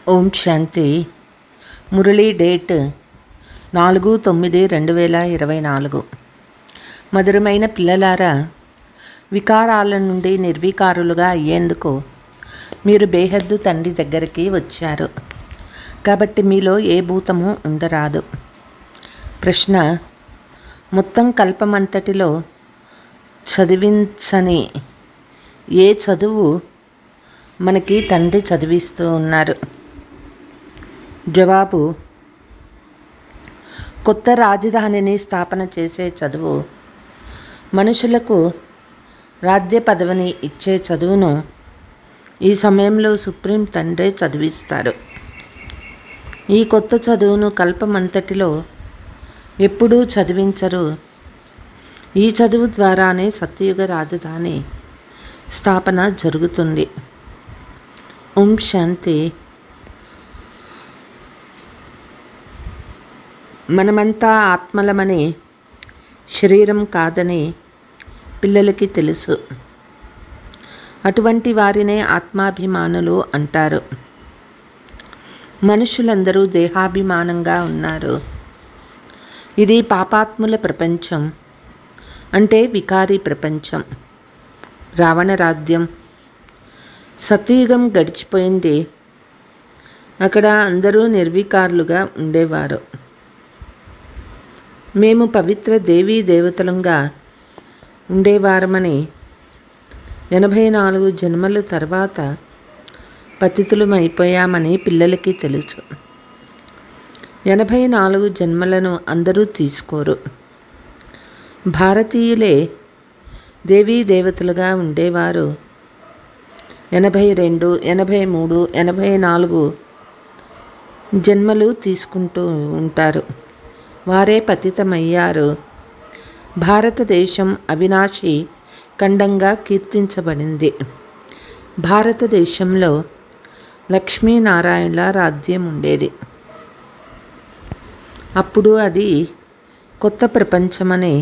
ఓం శాంతి. Murali date 4/9/2024. మధురమైన పిల్లలారా, వికారాల నుండి నిర్వికారులుగా అయ్యేందుకు మీరు బేహద్దు తండ్రి దగ్గరికి వచ్చారు. కాబట్టి మీలో ఏ భూతము ఉండరాదు. ప్రశ్న: మొత్తం కల్పమంతటిలో చదివించని ఏ చదువు మనకి తండ్రి చదివిస్తూ ఉన్నారు? జవాబు: కొత్త రాజధానిని స్థాపన చేసే చదువు. మనుషులకు రాజ్య పదవిని ఇచ్చే చదువును ఈ సమయంలో సుప్రీం తండ్రే చదివిస్తారు. ఈ కొత్త చదువును కల్పమంతటిలో ఎప్పుడూ చదివించరు. ఈ చదువు ద్వారానే సత్యయుగ రాజధాని స్థాపన జరుగుతుంది. ఓం శాంతి. మనమంతా ఆత్మలమని, శరీరం కాదని పిల్లలకి తెలుసు. అటువంటి వారినే ఆత్మాభిమానులు అంటారు. మనుషులందరూ దేహాభిమానంగా ఉన్నారు. ఇది పాపాత్ముల ప్రపంచం, అంటే వికారీ ప్రపంచం. రావణ రాజ్యం. సతయుగం గడిచిపోయింది. అక్కడ అందరూ నిర్వికారులుగా ఉండేవారు. మేము పవిత్ర దేవీ దేవతలంగా ఉండేవారమని 84 జన్మల తర్వాత పతితులమైపోయామని పిల్లలకి తెలుసు. 84 జన్మలను అందరూ తీసుకోరు. భారతీయులే దేవీ దేవతలుగా ఉండేవారు. 82, 83, 84 జన్మలు తీసుకుంటూ ఉంటారు. వారే పతితమయ్యారు. భారతదేశం అవినాశి ఖండంగా కీర్తించబడింది. భారతదేశంలో లక్ష్మీనారాయణల రాజ్యం ఉండేది. అప్పుడు అది కొత్త ప్రపంచమని,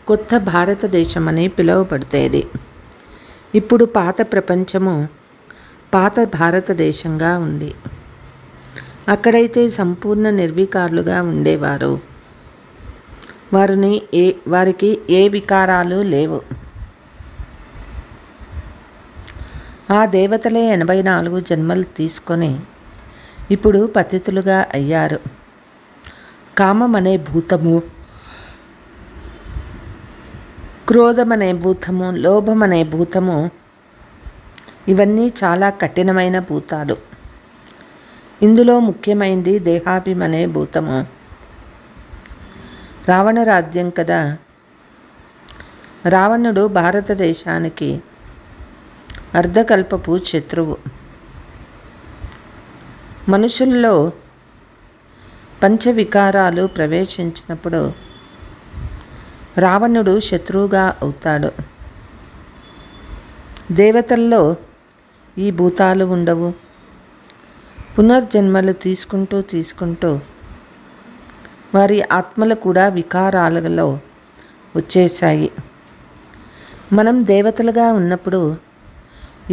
కొత్త భారతదేశమని పిలువబడేది. ఇప్పుడు పాత ప్రపంచము పాత భారతదేశంగా ఉంది. అక్కడైతే సంపూర్ణ నిర్వికారులుగా ఉండేవారు. వారికి ఏ వికారాలు లేవు. ఆ దేవతలే 84 జన్మలు తీసుకొని ఇప్పుడు పతితులుగా అయ్యారు. కామం అనే భూతము, క్రోధమనే భూతము, లోభమనే భూతము, ఇవన్నీ చాలా కఠినమైన భూతాలు. ఇందులో ముఖ్యమైనది దేహాభిమనే భూతము. రావణ రాజ్యం కదా. రావణుడు భారతదేశానికి అర్ధకల్పపు శత్రువు. మనుషుల్లో పంచవికారాలు ప్రవేశించినప్పుడు రావణుడు శత్రువుగా అవుతాడు. దేవతల్లో ఈ భూతాలు ఉండవు. పునర్జన్మలు తీసుకుంటూ వారి ఆత్మలు కూడా వికారాలలో వచ్చేశాయి. మనం దేవతలుగా ఉన్నప్పుడు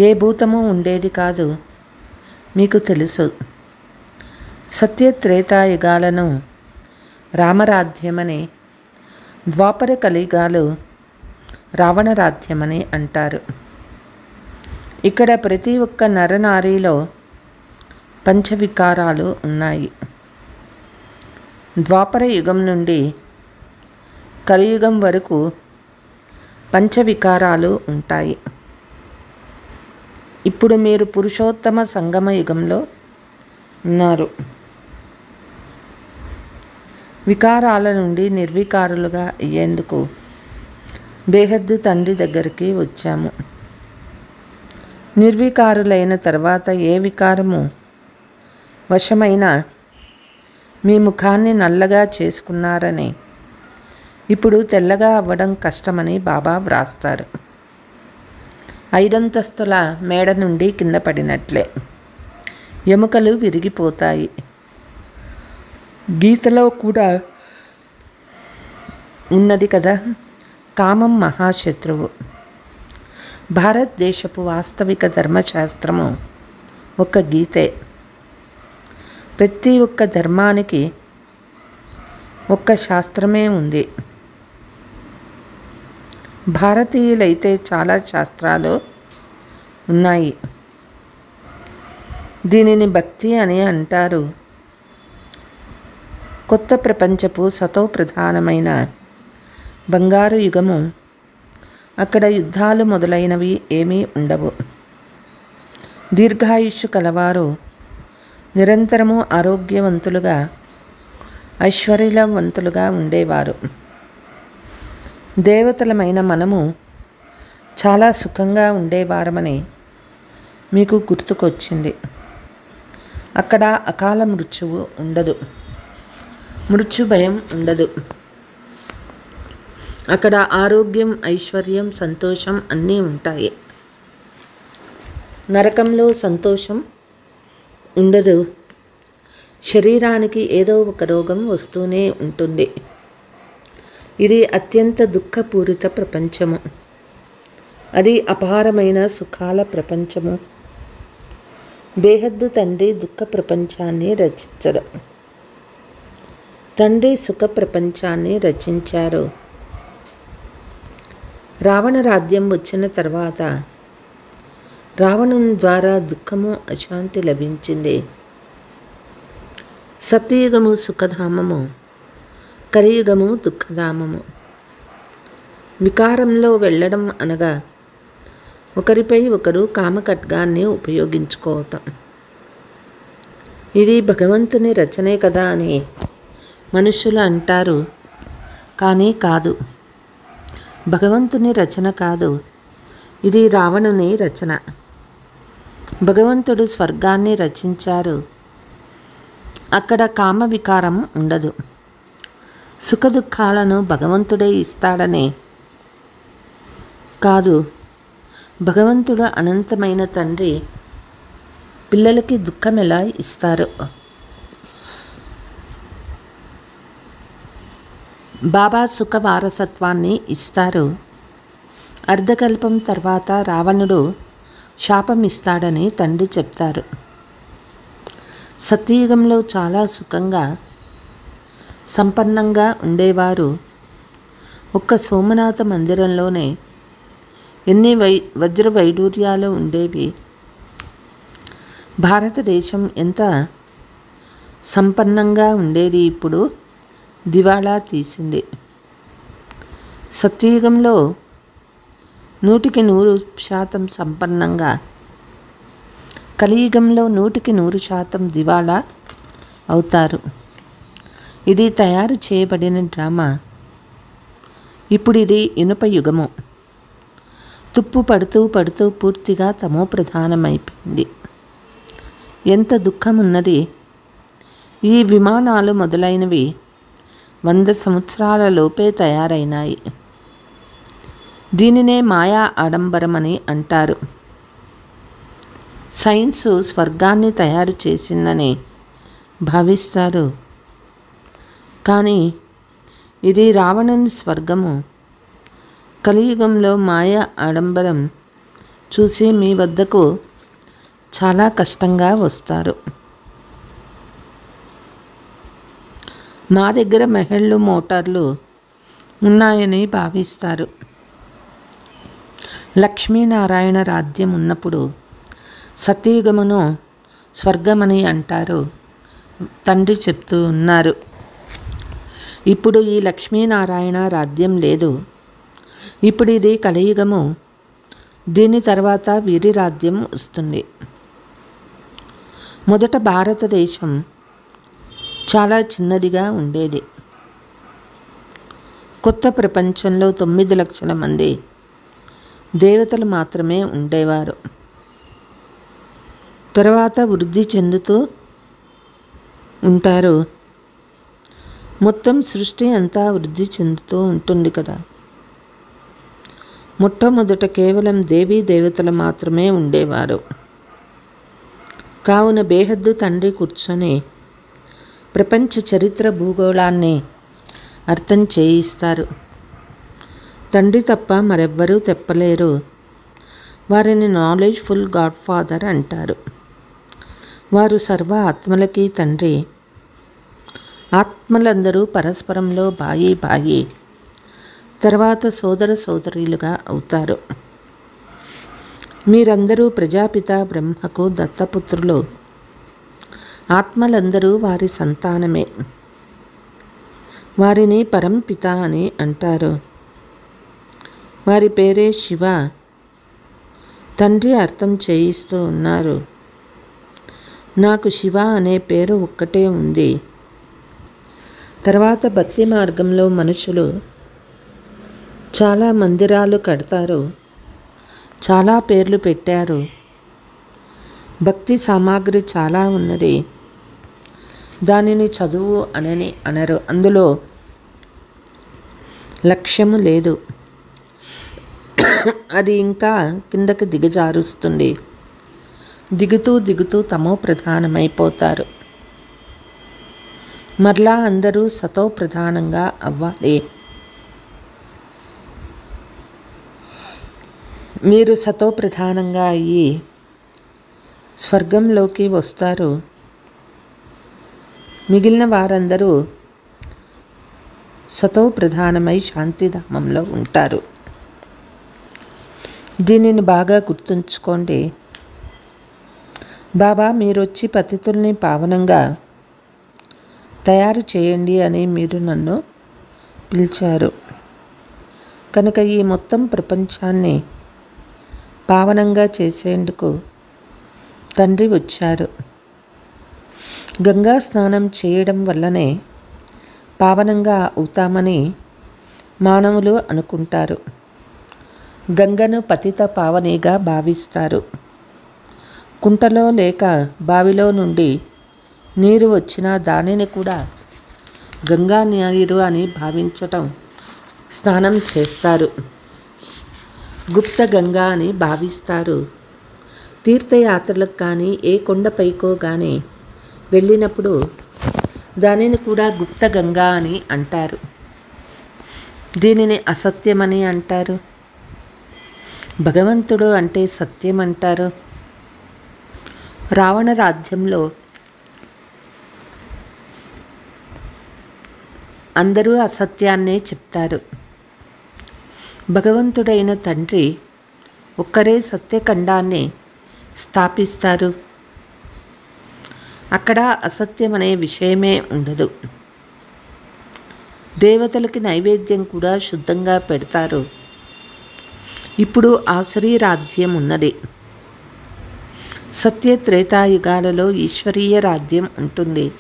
ఏ భూతము ఉండేది కాదు. మీకు తెలుసు, సత్యత్రేతాయుగాలను రామరాజ్యమని, ద్వాపర కలియుగాలు రావణరాజ్యమని అంటారు. ఇక్కడ ప్రతి ఒక్క నరనారిలో పంచవికారాలు ఉన్నాయి. ద్వాపర యుగం నుండి కలియుగం వరకు పంచవికారాలు ఉంటాయి. ఇప్పుడు మీరు పురుషోత్తమ సంగమ యుగంలో ఉన్నారు. వికారాల నుండి నిర్వికారులుగా అయ్యేందుకు బేహద్దు తండ్రి దగ్గరికి వచ్చాము. నిర్వికారులైన తర్వాత ఏ వికారము వశమైన మీ ముఖాన్ని నల్లగా చేసుకున్నారని, ఇప్పుడు తెల్లగా అవ్వడం కష్టమని బాబా వ్రాస్తారు. 5 మేడ నుండి కింద పడినట్లే ఎముకలు విరిగిపోతాయి. గీతలో కూడా ఉన్నది కదా, కామం మహాశత్రువు. భారతదేశపు వాస్తవిక ధర్మశాస్త్రము ఒక గీతే. ప్రతి ఒక్క ధర్మానికి ఒక్క శాస్త్రమే ఉంది. భారతీయులైతే చాలా శాస్త్రాలు ఉన్నాయి. దీనిని భక్తి అని అంటారు. కొత్త ప్రపంచపు సతో ప్రధానమైన బంగారు యుగము. అక్కడ యుద్ధాలు మొదలైనవి ఏమీ ఉండవు. దీర్ఘాయుష్షు కలవారు నిరంతరము ఆరోగ్యవంతులుగా ఐశ్వర్యవంతులుగా ఉండేవారు. దేవతలమైన మనము చాలా సుఖంగా ఉండేవారమని మీకు గుర్తుకొచ్చింది. అక్కడ అకాల మృత్యువు ఉండదు, మృత్యు భయం ఉండదు. అక్కడ ఆరోగ్యం, ఐశ్వర్యం, సంతోషం అన్నీ ఉంటాయి. నరకంలో సంతోషం ఉండదు. శరీరానికి ఏదో ఒక రోగం వస్తూనే ఉంటుంది. ఇది అత్యంత దుఃఖపూరిత ప్రపంచము. అది అపారమైన సుఖాల ప్రపంచము. బేహద్దు తండ్రి దుఃఖ ప్రపంచాన్ని రచించరు. తండ్రి సుఖ ప్రపంచాన్ని రచించారు. రావణ రాజ్యం వచ్చిన తర్వాత రావణుని ద్వారా దుఃఖము, అశాంతి లభించింది. సత్యయుగము సుఖధామము, కలియుగము దుఃఖధామము. వికారంలో వెళ్ళడం అనగా ఒకరిపై ఒకరు కామఖడ్గాన్ని ఉపయోగించుకోవటం. ఇది భగవంతుని రచనే కదా అని మనుషులు అంటారు. కానీ కాదు, భగవంతుని రచన కాదు, ఇది రావణుని రచన. భగవంతుడు స్వర్గాన్ని రచించారు. అక్కడ కామ వికారం ఉండదు. సుఖదుఖాలను భగవంతుడే ఇస్తాడని కాదు. భగవంతుడు అనంతమైన తండ్రి పిల్లలకి దుఃఖం ఎలా ఇస్తారు? బాబా సుఖ వారసత్వాన్ని ఇస్తారు. అర్ధకల్పం తర్వాత రావణుడు శాపం ఇస్తాడని తండ్రి చెప్తారు. సత్యయుగంలో చాలా సుఖంగా సంపన్నంగా ఉండేవారు. ఒక్క సోమనాథ మందిరంలోనే ఎన్ని వజ్ర వైడూర్యాలు ఉండేవి. భారతదేశం ఎంత సంపన్నంగా ఉండేది, ఇప్పుడు దివాళా తీసింది. సత్యయుగంలో 100% సంపన్నంగా, కలియుగంలో 100% దివాళా అవుతారు. ఇది తయారు చేయబడిన డ్రామా. ఇప్పుడు ఇది ఇనుప యుగము. తుప్పు పడుతూ పడుతూ పూర్తిగా తమో ప్రధానమైపోయింది. ఎంత దుఃఖం ఉన్నది. ఈ విమానాలు మొదలైనవి 100 సంవత్సరాల లోపే తయారైనాయి. దీనినే మాయా ఆడంబరమని అంటారు. సైన్సు స్వర్గాన్ని తయారు చేసిందని భావిస్తారు. కానీ ఇది రావణుని స్వర్గము. కలియుగంలో మాయా ఆడంబరం చూసి మీ వద్దకు చాలా కష్టంగా వస్తారు. మా దగ్గర మెహళ్ళు, మోటార్లు ఉన్నాయని భావిస్తారు. లక్ష్మీనారాయణ రాజ్యం ఉన్నప్పుడు సత్యయుగమును స్వర్గమని అంటారు. తండ్రి చెప్తూ ఉన్నారు. ఇప్పుడు ఈ లక్ష్మీనారాయణ రాజ్యం లేదు. ఇప్పుడు ఇది కలియుగము. దీని తర్వాత వీరి రాజ్యం వస్తుంది. మొదట భారతదేశం చాలా చిన్నదిగా ఉండేది. కొత్త ప్రపంచంలో 9 లక్షల మంది దేవతలు మాత్రమే ఉండేవారు. తర్వాత వృద్ధి చెందుతూ ఉంటారు. మొత్తం సృష్టి అంతా వృద్ధి చెందుతూ ఉంటుంది కదా. మొట్టమొదట కేవలం దేవీ దేవతలు మాత్రమే ఉండేవారు. కావున బేహద్దు తండ్రి కూర్చొని ప్రపంచ చరిత్ర భూగోళాన్ని అర్థం చేయిస్తారు. తండ్రి తప్ప మరెవ్వరూ తెప్పలేరు. వారిని నాలెడ్జ్ఫుల్ గాడ్ ఫాదర్ అంటారు. వారు సర్వ ఆత్మలకి తండ్రి. ఆత్మలందరూ పరస్పరంలో బాయి బాయి తర్వాత సోదర సోదరులుగా అవుతారు. మీరందరూ ప్రజాపిత బ్రహ్మకు దత్తపుత్రులు. ఆత్మలందరూ వారి సంతానమే. వారిని పరంపిత అని అంటారు. వారి పేరే శివ. తండ్రి అర్థం చేయిస్తూ ఉన్నారు. నాకు శివ అనే పేరు ఒక్కటే ఉంది. తర్వాత భక్తి మార్గంలో మనుషులు చాలా మందిరాలు కడతారు, చాలా పేర్లు పెట్టారు. భక్తి సామాగ్రి చాలా ఉన్నది. దానిని చదువు అనని అనరు. అందులో లక్ష్యము లేదు. అది ఇంకా కిందకి దిగజారుస్తుంది. దిగుతూ దిగుతూ తమో ప్రధానమైపోతారు. మరలా అందరూ సతో ప్రధానంగా అవ్వాలి. మీరు సతో ప్రధానంగా అయ్యి స్వర్గంలోకి వస్తారు. మిగిలిన వారందరూ సతో ప్రధానమై శాంతిధామంలో ఉంటారు. దీనిని బాగా గుర్తుంచుకోండి. బాబా మీరొచ్చి పతితుల్ని పావనంగా తయారు చేయండి అని మీరు నన్ను పిలిచారు. కనుక ఈ మొత్తం ప్రపంచాన్ని పావనంగా చేసేందుకు తండ్రి వచ్చారు. గంగా స్నానం చేయడం వల్లనే పావనంగా అవుతామని మానవులు అనుకుంటారు. గంగను పతిత పావనిగా భావిస్తారు. కుంటలో లేక బావిలో నుండి నీరు వచ్చినా దానిని కూడా గంగా నీరు అని భావించటం స్నానం చేస్తారు. గుప్త గంగా అని భావిస్తారు. తీర్థయాత్రలకు కానీ ఏ కొండపైకో కానీ వెళ్ళినప్పుడు దానిని కూడా గుప్త గంగా అని అంటారు. దీనిని అసత్యమని అంటారు. భగవంతుడు అంటే సత్యం అంటారు. రావణ రాజ్యంలో అందరూ అసత్యాన్నే చెప్తారు. భగవంతుడైన తండ్రి ఒక్కరే సత్యఖండాన్ని స్థాపిస్తారు. అక్కడ అసత్యం అనే విషయమే ఉండదు. దేవతలకి నైవేద్యం కూడా శుద్ధంగా పెడతారు. ఇప్పుడు ఆసురీ రాజ్యం ఉన్నది. సత్య త్రేతాయుగాలలో ఈశ్వరీయ రాజ్యం ఉంటుంది.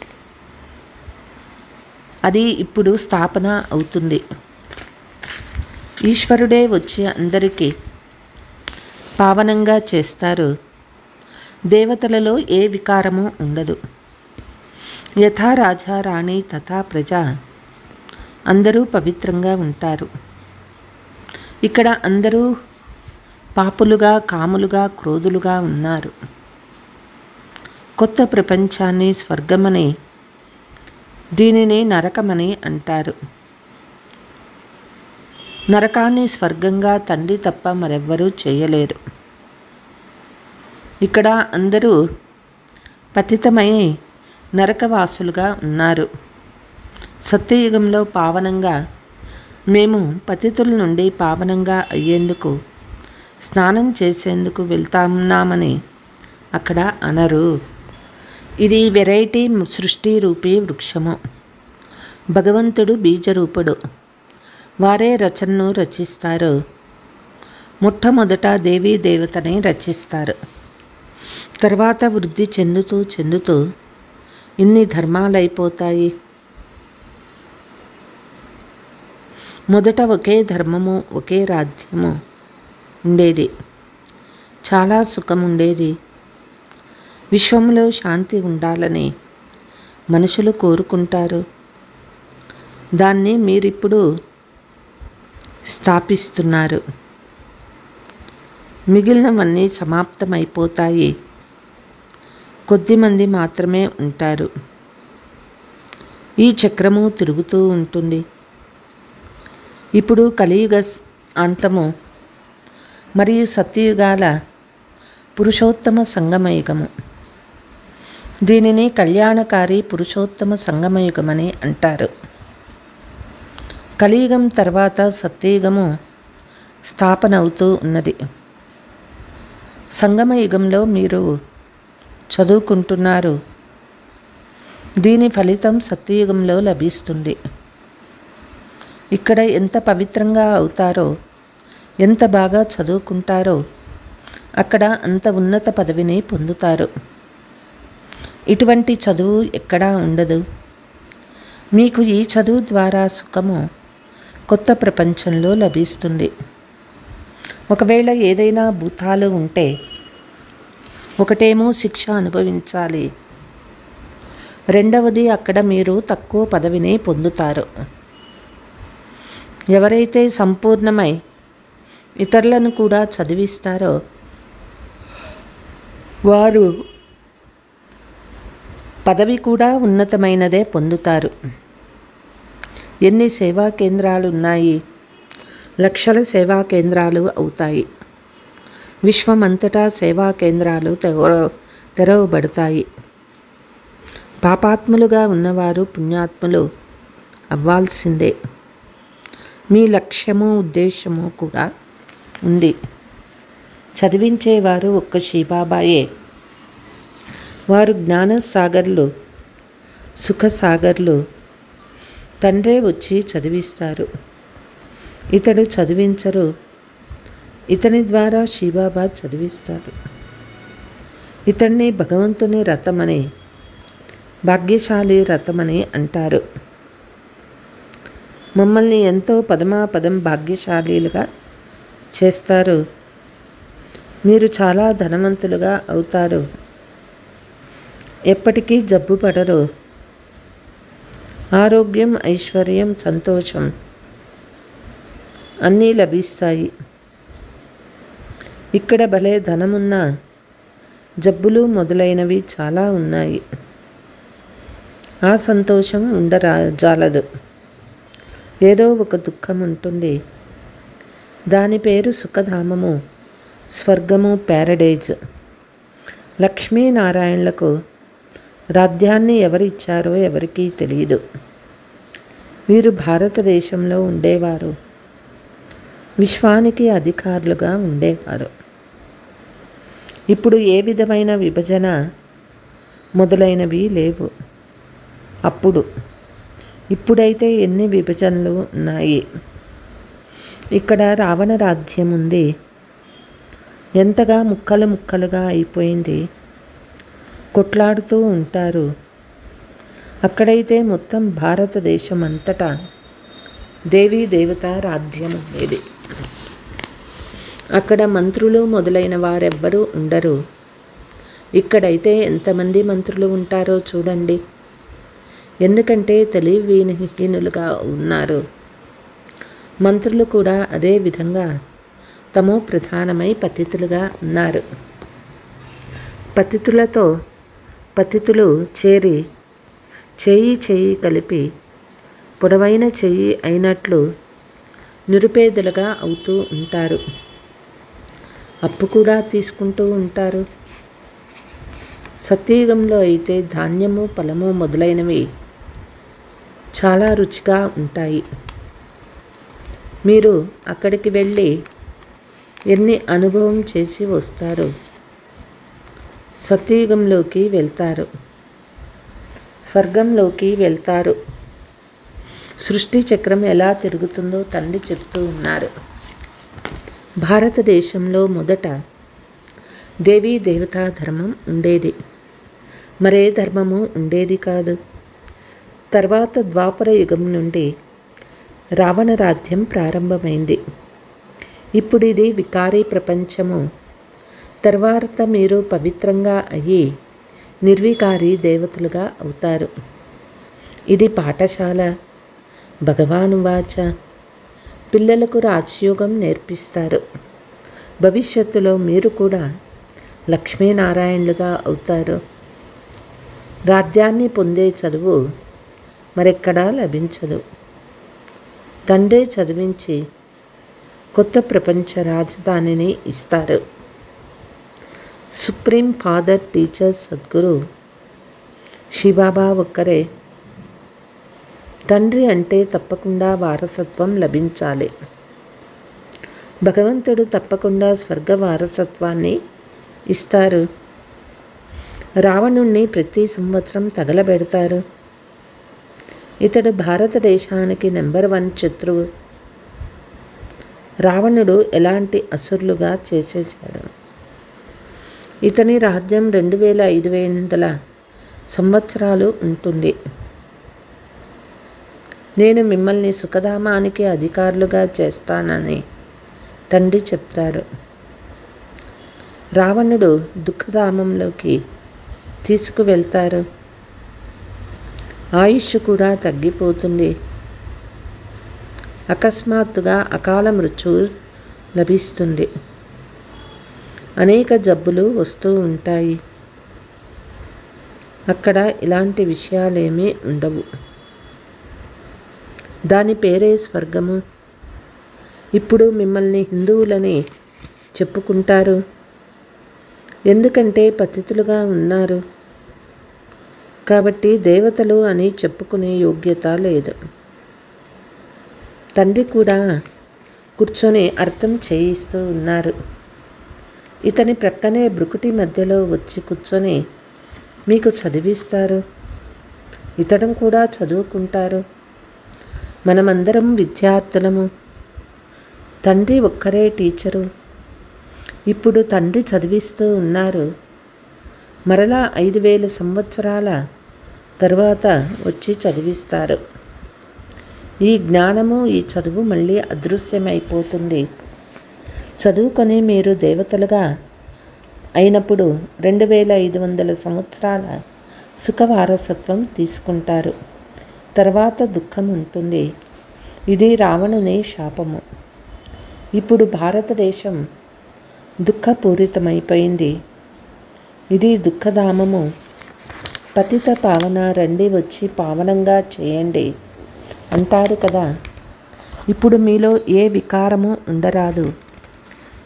అది ఇప్పుడు స్థాపన అవుతుంది. ఈశ్వరుడే వచ్చి అందరికీ పావనంగా చేస్తారు. దేవతలలో ఏ వికారము ఉండదు. యథా రాజా రాణి తథా ప్రజ, అందరూ పవిత్రంగా ఉంటారు. ఇక్కడ అందరూ పాపులుగా, కాములుగా, క్రోధులుగా ఉన్నారు. కొత్త ప్రపంచాన్ని స్వర్గమని, దీనిని నరకమని అంటారు. నరకాన్ని స్వర్గంగా తండ్రి తప్ప మరెవ్వరూ చేయలేరు. ఇక్కడ అందరూ పతితమై నరకవాసులుగా ఉన్నారు. సత్యయుగంలో పావనంగా మేము పతితుల నుండి పావనంగా అయ్యేందుకు స్నానం చేసేందుకు వెళ్తున్నామని అక్కడ అనరు. ఇది వెరైటీ సృష్టి రూపీ వృక్షము. భగవంతుడు బీజరూపుడు. వారే రచనను రచిస్తారు. మొట్టమొదట దేవీ దేవతని రచిస్తారు. తర్వాత వృద్ధి చెందుతూ చెందుతూ ఇన్ని ధర్మాలైపోతాయి. మొదట ఒకే ధర్మము, ఒకే రాజ్యము ఉండేది. చాలా సుఖం ఉండేది. విశ్వంలో శాంతి ఉండాలని మనుషులు కోరుకుంటారు. దాన్ని మీరిప్పుడు స్థాపిస్తున్నారు. మిగిలినవన్నీ సమాప్తమైపోతాయి. కొద్దిమంది మాత్రమే ఉంటారు. ఈ చక్రము తిరుగుతూ ఉంటుంది. ఇప్పుడు కలియుగ అంతము మరియు సత్యయుగాల పురుషోత్తమ సంగమయుగము. దీనిని కళ్యాణకారి పురుషోత్తమ సంగమయుగమని అంటారు. కలియుగం తర్వాత సత్యయుగము స్థాపన అవుతూ ఉన్నది. సంగమయుగంలో మీరు చదువుకుంటున్నారు. దీని ఫలితం సత్యయుగంలో లభిస్తుంది. ఇక్కడ ఎంత పవిత్రంగా అవుతారో, ఎంత బాగా చదువుకుంటారో అక్కడ అంత ఉన్నత పదవిని పొందుతారు. ఇటువంటి చదువు ఎక్కడా ఉండదు. మీకు ఈ చదువు ద్వారా సుఖము కొత్త ప్రపంచంలో లభిస్తుంది. ఒకవేళ ఏదైనా భూతాలు ఉంటే ఒకటేమో శిక్ష అనుభవించాలి, రెండవది అక్కడ మీరు తక్కువ పదవిని పొందుతారు. ఎవరైతే సంపూర్ణమై ఇతరులను కూడా చదివిస్తారో వారు పదవి కూడా ఉన్నతమైనదే పొందుతారు. ఎన్ని సేవా కేంద్రాలు ఉన్నాయి? లక్షల సేవా కేంద్రాలు అవుతాయి. విశ్వమంతటా సేవా కేంద్రాలు తెరవబడతాయి. పాపాత్ములుగా ఉన్నవారు పుణ్యాత్ములు అవ్వాల్సిందే. మీ లక్ష్యము ఉద్దేశము కూడా ఉంది. చదివించేవారు ఒక్క శివబాబాయే. వారు జ్ఞానసాగర్లు, సుఖసాగర్లు. తండ్రే వచ్చి చదివిస్తారు. ఇతడు చదివించరు. ఇతని ద్వారా శివబాబా చదివిస్తారు. ఇతన్ని భగవంతుని రథమని, భాగ్యశాలి రథమని అంటారు. మమ్మల్ని ఎంతో పదమాపదం భాగ్యశాలీలుగా చేస్తారు. మీరు చాలా ధనవంతులుగా అవుతారు. ఎప్పటికీ జబ్బు పడరు. ఆరోగ్యం, ఐశ్వర్యం, సంతోషం అన్నీ లభిస్తాయి. ఇక్కడ భలే ధనమున్నా జబ్బులు మొదలైనవి చాలా ఉన్నాయి. ఆ సంతోషం ఉండరాజాలదు. ఏదో ఒక దుఃఖం ఉంటుంది. దాని పేరు సుఖధామము, స్వర్గము, ప్యారడైజ్. లక్ష్మీనారాయణలకు రాజ్యాన్ని ఎవరిచ్చారో ఎవరికీ తెలియదు. వీరు భారతదేశంలో ఉండేవారు. విశ్వానికి అధికారులుగా ఉండేవారు. ఇప్పుడు ఏ విధమైన విభజన మొదలైనవి లేవు. ఇప్పుడైతే ఎన్ని విభజనలు ఉన్నాయి. ఇక్కడ రావణ రాజ్యం ఉంది. ఎంతగా ముక్కలు ముక్కలుగా అయిపోయింది. కొట్లాడుతూ ఉంటారు. అక్కడైతే మొత్తం భారతదేశం అంతటా దేవీ దేవత రాజ్యం ఉండేది. అక్కడ మంత్రులు మొదలైన వారెవ్వరూ ఉండరు. ఇక్కడైతే ఎంతమంది మంత్రులు ఉంటారో చూడండి. ఎందుకంటే తెలివిహీనులుగా ఉన్నారు. మంత్రులు కూడా అదే విధంగా తమో ప్రధానమై పతితులుగా ఉన్నారు. పతితులు చేరి చేయి కలిపి పొడవైన చెయ్యి అయినట్లు నిరుపేదలుగా అవుతూ ఉంటారు. అప్పు కూడా తీసుకుంటూ ఉంటారు. సత్యయుగంలో అయితే ధాన్యము, ఫలము మొదలైనవి చాలా రుచిగా ఉంటాయి. మీరు అక్కడికి వెళ్ళి ఎన్ని అనుభవం చేసి వస్తారు. సత్యయుగంలోకి వెళ్తారు, స్వర్గంలోకి వెళ్తారు. సృష్టి చక్రం ఎలా తిరుగుతుందో తండ్రి చెప్తూ ఉన్నారు. భారతదేశంలో మొదట దేవీ దేవతా ధర్మం ఉండేది. మరే ధర్మము ఉండేది కాదు. తర్వాత ద్వాపర యుగం నుండి రావణ రాజ్యం ప్రారంభమైంది. ఇప్పుడు ఇది వికారీ ప్రపంచము. తర్వాత మీరు పవిత్రంగా అయ్యి నిర్వికారి దేవతలుగా అవుతారు. ఇది పాఠశాల. భగవాను వాచ. పిల్లలకు రాజయోగం నేర్పిస్తారు. భవిష్యత్తులో మీరు కూడా లక్ష్మీనారాయణులుగా అవుతారు. రాజ్యాన్ని పొందే చదువు మరెక్కడా లభించదు. తండ్రే చదివించి కొత్త ప్రపంచ రాజధానిని ఇస్తారు. Supreme father teacher Sadguru Shivbaba ఒక్కరే. తండ్రి అంటే తప్పకుండా వారసత్వం లభించాలి. భగవంతుడు తప్పకుండా స్వర్గ వారసత్వాన్ని ఇస్తారు. రావణుణ్ణి ప్రతి సంవత్సరం తగలబెడతారు. ఇతడు భారతదేశానికి నెంబర్ 1 శత్రువు. రావణుడు ఎలాంటి అసురులుగా చేసేసాడు. ఇతని రాజ్యం 2500 సంవత్సరాలు ఉంటుంది. నేను మిమ్మల్ని సుఖధామానికి అధికారులుగా చేస్తానని తండ్రి చెప్తారు. రావణుడు దుఃఖధామంలోకి తీసుకువెళ్తారు. ఆయుష్ కూడా తగ్గిపోతుంది. అకస్మాత్తుగా అకాల మృత్యువు లభిస్తుంది. అనేక జబ్బులు వస్తూ ఉంటాయి. అక్కడ ఇలాంటి విషయాలేమీ ఉండవు. దాని పేరే స్వర్గము. ఇప్పుడు మిమ్మల్ని హిందువులని చెప్పుకుంటారు. ఎందుకంటే పతితులుగా ఉన్నారు కాబట్టి దేవతలు అని చెప్పుకునే యోగ్యత లేదు. తండ్రి కూడా కూర్చొని అర్థం చేయిస్తూ ఉన్నారు. ఇతని ప్రక్కనే బ్రుకుటి మధ్యలో వచ్చి కూర్చొని మీకు చదివిస్తారు. ఇతడం కూడా చదువుకుంటారు. మనమందరం విద్యార్థులము. తండ్రి ఒక్కరే టీచరు. ఇప్పుడు తండ్రి చదివిస్తూ ఉన్నారు. మరలా 5000 సంవత్సరాల తరువాత వచ్చి చదివిస్తారు. ఈ జ్ఞానము, ఈ చదువు మళ్ళీ అదృశ్యమైపోతుంది. చదువుకొని మీరు దేవతలుగా అయినప్పుడు 2500 సంవత్సరాల సుఖవారసత్వం తీసుకుంటారు. తర్వాత దుఃఖం ఉంటుంది. ఇది రావణుని శాపము. ఇప్పుడు భారతదేశం దుఃఖపూరితమైపోయింది. ఇది దుఃఖధామము. పతిత పావన రండి వచ్చి పావనంగా చేయండి అంటారు కదా. ఇప్పుడు మీలో ఏ వికారము ఉండరాదు.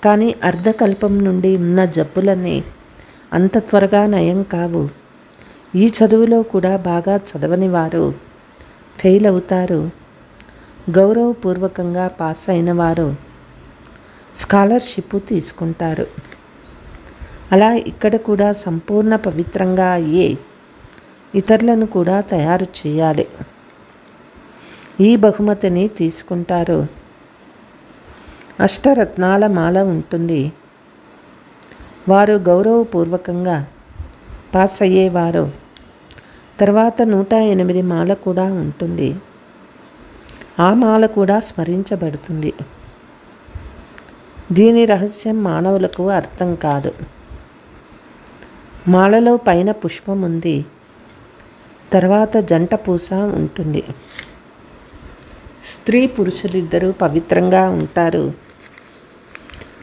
కానీ అర్ధకల్పం నుండి ఉన్న జబ్బులన్నీ అంత త్వరగా నయం కావు. ఈ చదువులో కూడా బాగా చదవని వారు ఫెయిల్ అవుతారు. గౌరవపూర్వకంగా పాస్ అయిన వారు స్కాలర్షిప్ తీసుకుంటారు. అలా ఇక్కడ కూడా సంపూర్ణ పవిత్రంగా అయ్యే ఇతరులను కూడా తయారు చేయాలి. ఈ బహుమతిని తీసుకుంటారు. అష్టరత్నాల మాల ఉంటుంది. వారు గౌరవపూర్వకంగా పాస్ అయ్యేవారు. తర్వాత 108 మాల కూడా ఉంటుంది. ఆ మాల కూడా స్మరించబడుతుంది. దీని రహస్యం మానవులకు అర్థం కాదు. మాలలో పైన పుష్పం ఉంది. తర్వాత జంట పూస ఉంటుంది. స్త్రీ పురుషులిద్దరూ పవిత్రంగా ఉంటారు.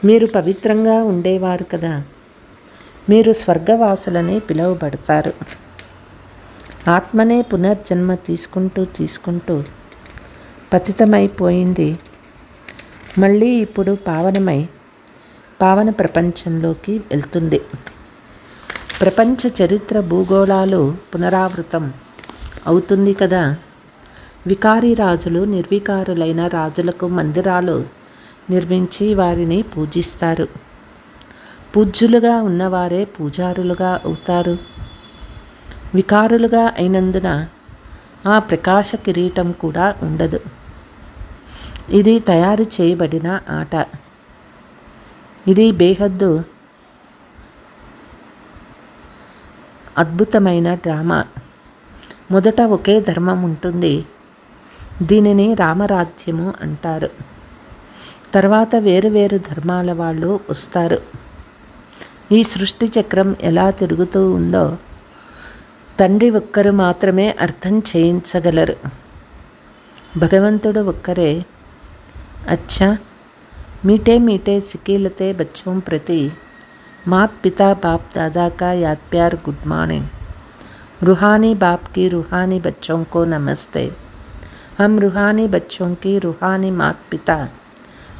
మీరు పవిత్రంగా ఉండేవారు కదా. మీరు స్వర్గవాసులని పిలువబడతారు. ఆత్మనే పునర్జన్మ తీసుకుంటూ పతితమైపోయింది. మళ్ళీ ఇప్పుడు పావన ప్రపంచంలోకి వెళ్తుంది. ప్రపంచ చరిత్ర భూగోళాలు పునరావృతం అవుతుంది కదా. వికారీ రాజులు నిర్వికారులైన రాజులకు మందిరాలు నిర్మించి వారిని పూజిస్తారు. పూజ్యులుగా ఉన్నవారే పూజారులుగా అవుతారు. వికారులుగా అయినందున ఆ ప్రకాశ కిరీటం కూడా ఉండదు. ఇది తయారు చేయబడిన ఆట. ఇది బేహద్దు అద్భుతమైన డ్రామా. మొదట ఒకే ధర్మం ఉంటుంది. దీనిని రామరాజ్యము అంటారు. తర్వాత వేరు వేరు ధర్మాల వాళ్ళు వస్తారు. ఈ సృష్టి చక్రం ఎలా తిరుగుతూ ఉందో తండ్రి ఒక్కరు మాత్రమే అర్థం చేయించగలరు. భగవంతుడు ఒక్కరే. अच्छा मीठे मीठे सिकीलते बच्चों प्रति मात पिता बाप दादा का याद प्यार गुड मॉर्निंग। रूहानी बाप की रूहानी बच्चों को नमस्ते। हम रूहानी बच्चों की रूहानी मात पिता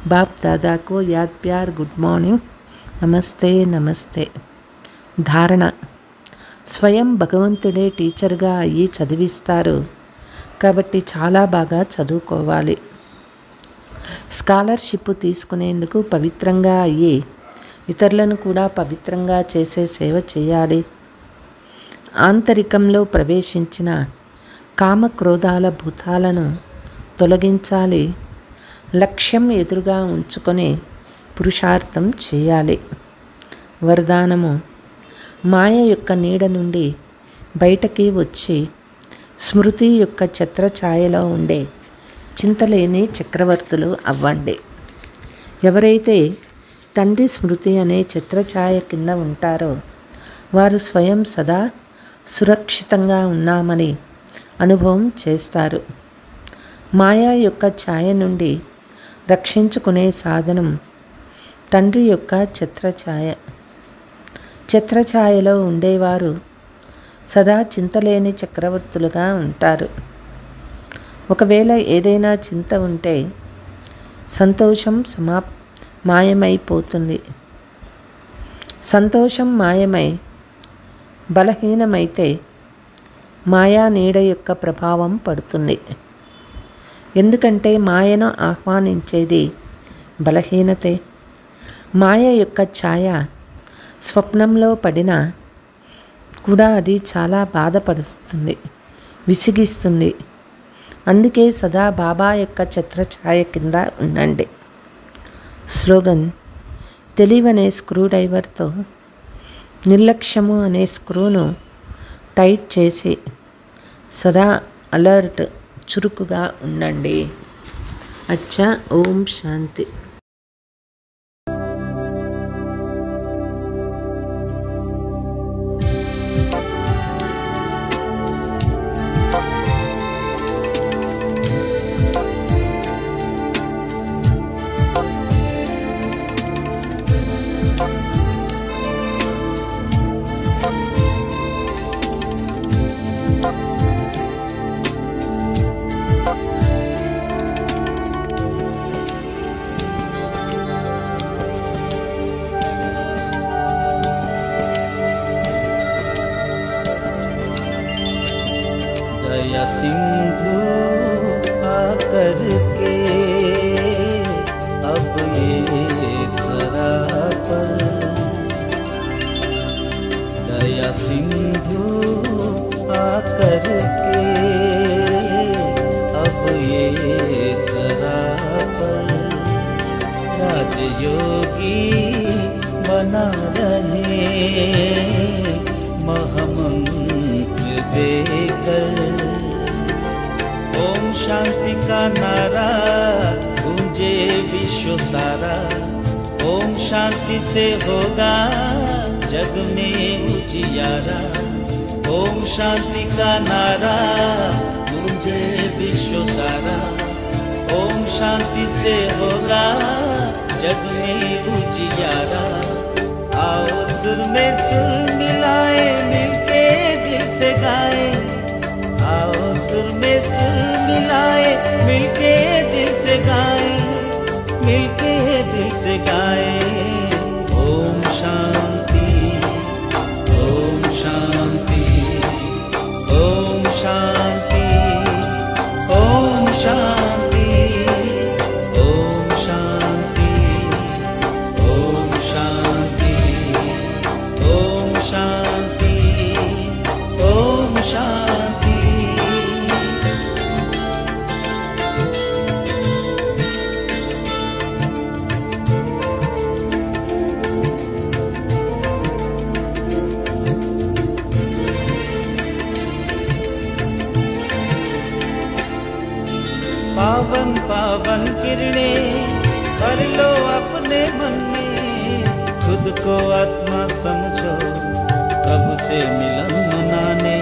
बाप दादा को याद प्यार गुड मॉर्निंग नमस्ते नमस्ते। धारणा స్వయం భగవంతుడే టీచర్గా అయ్యి చదివిస్తారు. కాబట్టి చాలా బాగా చదువుకోవాలి. స్కాలర్షిప్ తీసుకునేందుకు పవిత్రంగా అయ్యి ఇతరులను కూడా పవిత్రంగా చేసే సేవ చేయాలి. ఆంతరికంలో ప్రవేశించిన కామక్రోధాల భూతాలను తొలగించాలి. లక్ష్యం ఎదురుగా ఉంచుకొని పురుషార్థం చేయాలి. వరదానము: మాయ యొక్క నీడ నుండి బయటకి వచ్చి స్మృతి యొక్క ఛత్రఛాయలో ఉండే చింతలేని చక్రవర్తులు అవ్వండి. ఎవరైతే తండ్రి స్మృతి అనే ఛత్రఛాయ కింద ఉంటారో వారు స్వయం సదా సురక్షితంగా ఉన్నామని అనుభవం చేస్తారు. మాయా యొక్క ఛాయ నుండి రక్షించుకునే సాధనం తండ్రి యొక్క ఛత్రఛాయ. ఛత్రఛాయలో ఉండేవారు సదా చింతలేని చక్రవర్తులుగా ఉంటారు. ఒకవేళ ఏదైనా చింత ఉంటే సంతోషం మాయమైపోతుంది. సంతోషం మాయమై బలహీనమైతే మాయా నీడ యొక్క ప్రభావం పడుతుంది. ఎందుకంటే మాయను ఆహ్వానించేది బలహీనతే. మాయ యొక్క ఛాయ స్వప్నంలో పడినా కూడా అది చాలా బాధపరుస్తుంది, విసిగిస్తుంది. అందుకే సదా బాబా యొక్క ఛత్రఛాయ కింద ఉండండి. స్లోగన్: తెలివనే స్క్రూ డ్రైవర్తో నిర్లక్ష్యము అనే స్క్రూను టైట్ చేసి సదా అలర్ట్, చురుకుగా ఉండండి. అచ్చా. ఓం శాంతి. दया सिंधु आकर के अब ये धरा पर, दया सिंधु आकर के अब ये धरा पर, राजयोगी बना रहे महामंत्र देकर। ओम शांति का नारा गूंजे विश्व सारा, ओम शांति से होगा जग में उजियारा। ओम शांति का नारा गूंजे विश्व सारा, ओम शांति से होगा जग में उजियारा। आओ सुर में सुर मिलाए, मिलके दिल से गाए। आओ सुर में सुर मिलाए, मिलके दिल से गाए, मिलके दिल से गाए। ओम शांति, ओम शांति, ओम शांति, ओम शांति, ओम शांति, ओम शांति, ओम शांति, ओम शांति। पावन पावन किरणें भर लो अपने मन में, खुद को आत्मा समझो प्रभु से मिलन मनाने।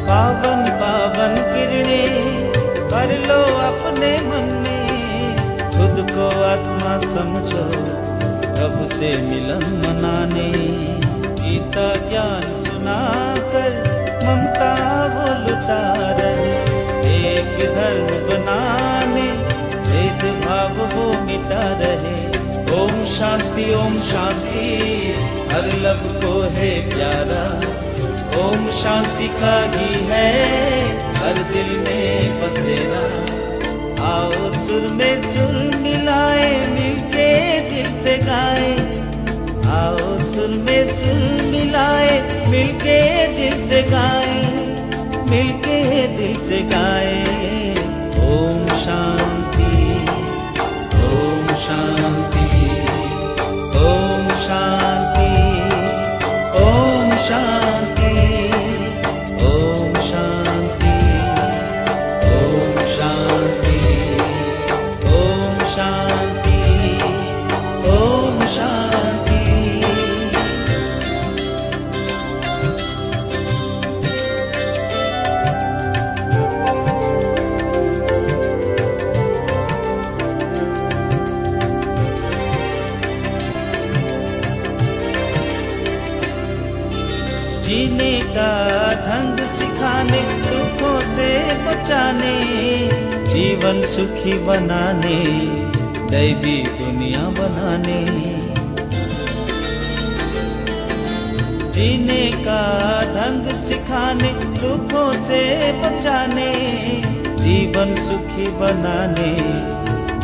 पावन पावन किरणें भर लो अपने मन में, खुद को आत्मा समझो प्रभु से मिलन मनाने। गीता ज्ञान सुनाकर ममता वो लुटा रहे, एक धर्म बनाने भेदभाव वो मिटा रहे। ओम शांति, ओम शांति, हर सबको है प्यारा। ओम शांति का ही है हर दिल में बसेरा। आओ सुर में सुर मिलाए मिलके दिल से गाए। आओ सुर में सुर मिलाए मिलके दिल से गाए, मिलके दिल से गाए। ओम शांति, ओम शांति, ओम शांति, ओम शांति, ओम शांति, ओम शांति, ओम शांति, ओम शांति। जीने का ढंग सिखाने, दुखों से बचाने, जीवन सुखी बनाने, दैवी दुनिया बनाने। जीने का ढंग सिखाने, दुखों से बचाने, जीवन सुखी बनाने,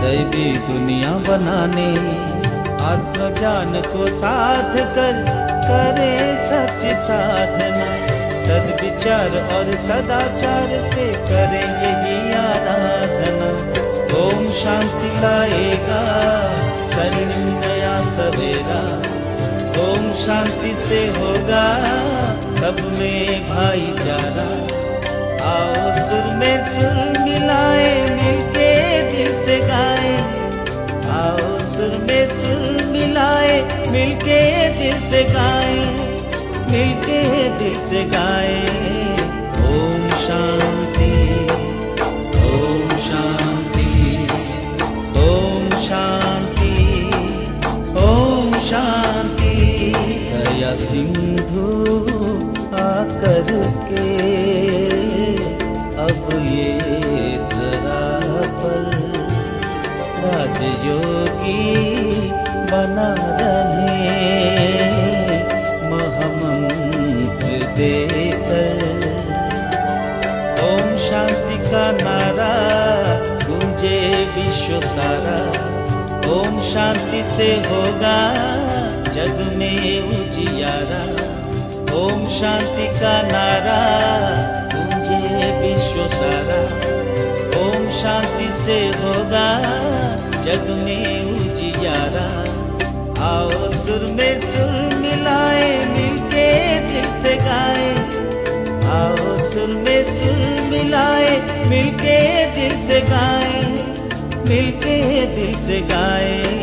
दैवी दुनिया बनाने। आत्मज्ञान को साध कर करे सच साधना, सद्विचार और सदाचार से करेंगे ही आराधना। ओम शांति लाएगा शरीर नया सवेरा। ओम शांति से होगा सब में भाईचारा। आओ सुर में सुर मिलाए मिलके दिल से गाए। आओ सुर में सुर मिलाए मिलके दिल से गाए, मिलके दिल से गाए। ओम शांति, ओम शांति, ओम शांति, ओम शांति। दया सिंधु आकर के अब ये धरा पर राजयोगी बना रहे, महामंत्र देकर। ओम शांति का नारा गूंजे विश्व सारा। ओम शांति से होगा जग में उजियारा। ओम शांति का नारा गूंजे विश्व सारा। ओम शांति से होगा जग में उजियारा। आओ सुर में सुर मिलाए मिलके दिल से गाए। आओ सुर में सुर मिलाए मिलके दिल से गाए, मिलके दिल से गाए।